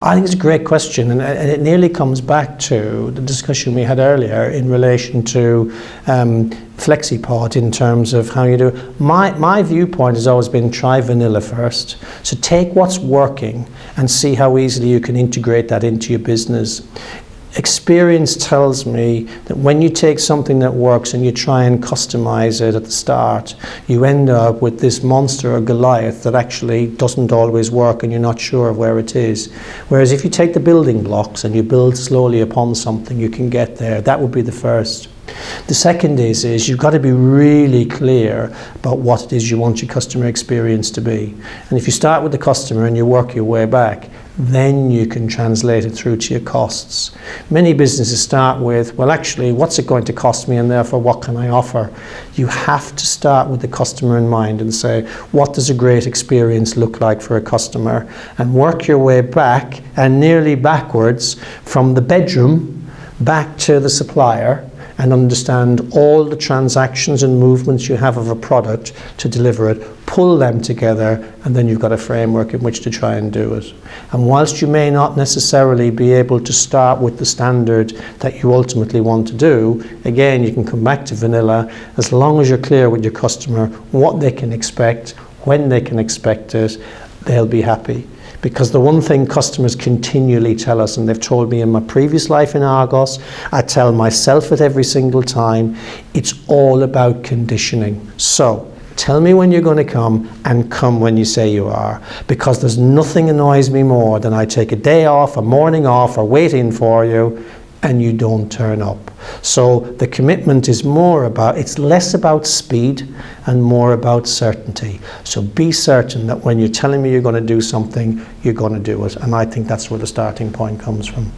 I think it's a great question, and it nearly comes back to the discussion we had earlier in relation to FlexiPod in terms of how you do it. My viewpoint has always been try vanilla first. So take what's working and see how easily you can integrate that into your business. Experience tells me that when you take something that works and you try and customize it at the start, you end up with this monster or Goliath that actually doesn't always work and you're not sure of where it is. Whereas if you take the building blocks and you build slowly upon something, you can get there. That would be the first. The second is you've got to be really clear about what it is you want your customer experience to be. And if you start with the customer and you work your way back, then you can translate it through to your costs. Many businesses start with, well, actually, what's it going to cost me, and therefore what can I offer? You have to start with the customer in mind and say, what does a great experience look like for a customer? And work your way back and nearly backwards from the bedroom back to the supplier, and understand all the transactions and movements you have of a product to deliver it, pull them together, and then you've got a framework in which to try and do it. And whilst you may not necessarily be able to start with the standard that you ultimately want to do, again, you can come back to vanilla as long as you're clear with your customer what they can expect, when they can expect it, they'll be happy. Because the one thing customers continually tell us, and they've told me in my previous life in Argos, I tell myself it every single time, it's all about conditioning. So tell me when you're going to come, and come when you say you are. Because there's nothing annoys me more than I take a day off, a morning off, or waiting for you, and you don't turn up. So the commitment is it's less about speed and more about certainty. So be certain that when you're telling me you're going to do something, you're going to do it. And I think that's where the starting point comes from.